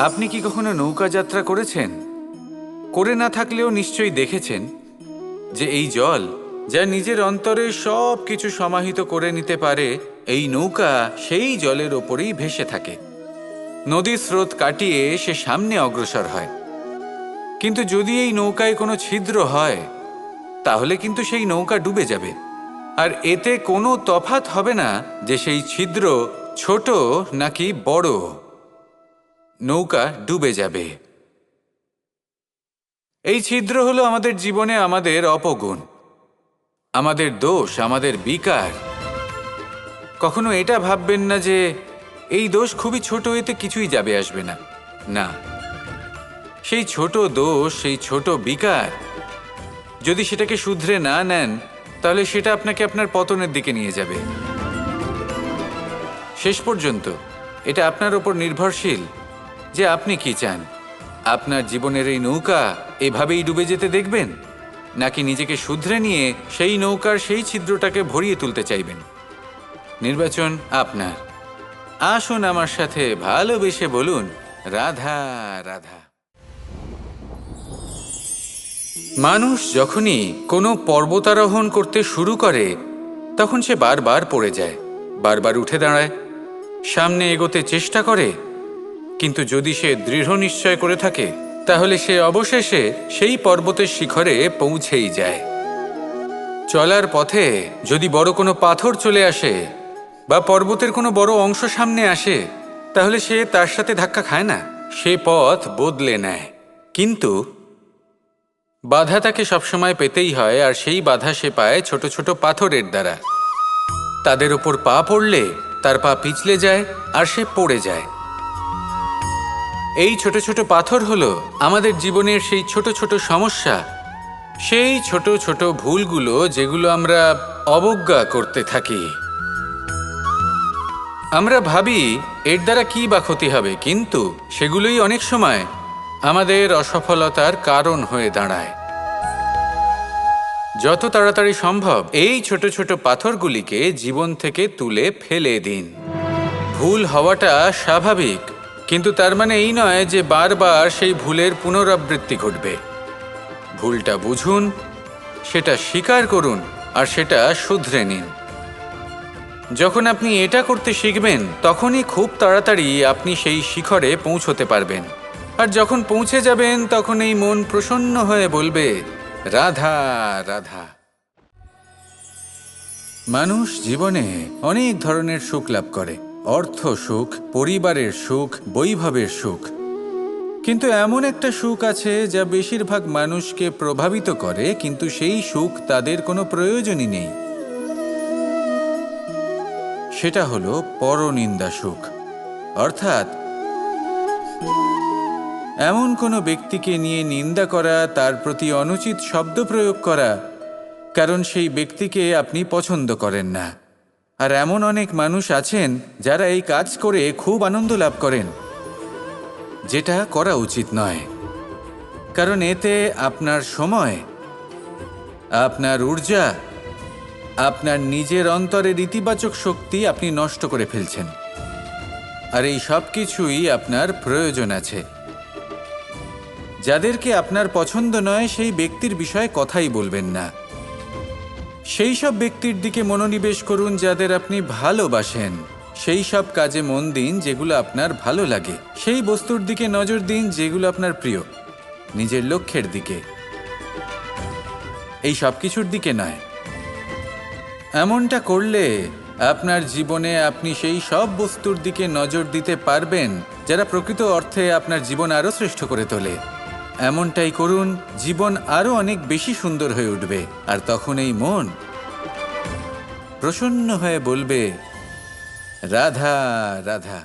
আপনি কি কখনো নৌকা যাত্রা করেছেন? করে না থাকলেও নিশ্চয়ই দেখেছেন যে এই জল যা নিজের অন্তরে সব কিছু সমাহিত করে নিতে পারে, এই নৌকা সেই জলের ওপরেই ভেসে থাকে। নদীর স্রোত কাটিয়ে সে সামনে অগ্রসর হয়। কিন্তু যদি এই নৌকায় কোনো ছিদ্র হয়, তাহলে কিন্তু সেই নৌকা ডুবে যাবে। আর এতে কোনো তফাৎ হবে না যে সেই ছিদ্র ছোট নাকি বড়, নৌকা ডুবে যাবে। এই ছিদ্র হলো আমাদের জীবনে আমাদের অপগুণ, আমাদের দোষ, আমাদের বিকার। কখনো এটা ভাববেন না যে এই দোষ খুবই ছোট, এতে কিছুই যাবে আসবে না। না, সেই ছোট দোষ, সেই ছোট বিকার যদি সেটাকে শুধরে না নেন, তাহলে সেটা আপনাকে আপনার পতনের দিকে নিয়ে যাবে। শেষ পর্যন্ত এটা আপনার ওপর নির্ভরশীল যে আপনি কি চান। আপনার জীবনের এই নৌকা এভাবেই ডুবে যেতে দেখবেন, নাকি নিজেকে শুধরে নিয়ে সেই নৌকার সেই ছিদ্রটাকে ভরিয়ে তুলতে চাইবেন? নির্বাচন আপনার। আসুন আমার সাথে ভালোবেসে বলুন, রাধা রাধা। মানুষ যখনই কোনো পর্বতারোহণ করতে শুরু করে, তখন সে বারবার পড়ে যায়, বারবার উঠে দাঁড়ায়, সামনে এগোতে চেষ্টা করে। কিন্তু যদি সে দৃঢ় নিশ্চয় করে থাকে, তাহলে সে অবশেষে সেই পর্বতের শিখরে পৌঁছেই যায়। চলার পথে যদি বড় কোনো পাথর চলে আসে বা পর্বতের কোনো বড় অংশ সামনে আসে, তাহলে সে তার সাথে ধাক্কা খায় না, সে পথ বদলে নেয়। কিন্তু বাধা তাকে সবসময় পেতেই হয়, আর সেই বাধা সে পায় ছোট ছোট পাথরের দ্বারা। তাদের ওপর পা পড়লে তার পা পিছলে যায় আর সে পড়ে যায়। এই ছোট ছোট পাথর হলো আমাদের জীবনের সেই ছোট ছোট সমস্যা, সেই ছোট ছোট ভুলগুলো যেগুলো আমরা অবজ্ঞা করতে থাকি। আমরা ভাবি এর দ্বারা কি বা ক্ষতি হবে, কিন্তু সেগুলোই অনেক সময় আমাদের অসফলতার কারণ হয়ে দাঁড়ায়। যত তাড়াতাড়ি সম্ভব এই ছোট ছোট পাথরগুলিকে জীবন থেকে তুলে ফেলে দিন। ভুল হওয়াটা স্বাভাবিক, কিন্তু তার মানে এই নয় যে বারবার সেই ভুলের পুনরাবৃত্তি ঘটবে। ভুলটা বুঝুন, সেটা স্বীকার করুন আর সেটা শুধরে নিন। যখন আপনি এটা করতে শিখবেন, তখনই খুব তাড়াতাড়ি আপনি সেই শিখরে পৌঁছতে পারবেন। আর যখন পৌঁছে যাবেন, তখন এই মন প্রসন্ন হয়ে বলবে, রাধা রাধা। মানুষ জীবনে অনেক ধরনের সুখ লাভ করে, অর্থ সুখ, পরিবারের সুখ, বৈভবের সুখ। কিন্তু এমন একটা সুখ আছে যা বেশিরভাগ মানুষকে প্রভাবিত করে, কিন্তু সেই সুখ তাদের কোনো প্রয়োজনই নেই। সেটা হলো পরনিন্দা সুখ। অর্থাৎ এমন কোনো ব্যক্তিকে নিয়ে নিন্দা করা, তার প্রতি অনুচিত শব্দ প্রয়োগ করা, কারণ সেই ব্যক্তিকে আপনি পছন্দ করেন না। আর এমন অনেক মানুষ আছেন যারা এই কাজ করে খুব আনন্দ লাভ করেন, যেটা করা উচিত নয়। কারণ এতে আপনার সময়, আপনার ঊর্জা, আপনার নিজের অন্তরের ইতিবাচক শক্তি আপনি নষ্ট করে ফেলছেন। আর এই সব কিছুই আপনার প্রয়োজন আছে। যাদেরকে আপনার পছন্দ নয়, সেই ব্যক্তির বিষয়ে কথাই বলবেন না। সেই সব ব্যক্তির দিকে মনোনিবেশ করুন যাদের আপনি ভালোবাসেন। সেই সব কাজে মন দিন যেগুলো আপনার ভালো লাগে। সেই বস্তুর দিকে নজর দিন যেগুলো আপনার প্রিয়, নিজের লক্ষ্যের দিকে, এই সব কিছুর দিকে নয়। এমনটা করলে আপনার জীবনে আপনি সেই সব বস্তুর দিকে নজর দিতে পারবেন যারা প্রকৃত অর্থে আপনার জীবন আরও শ্রেষ্ঠ করে তোলে। এমনটাই করুন, জীবন আরও অনেক বেশি সুন্দর হয়ে উঠবে। আর তখন এই মন প্রসন্ন হয়ে বলবে, রাধা রাধা।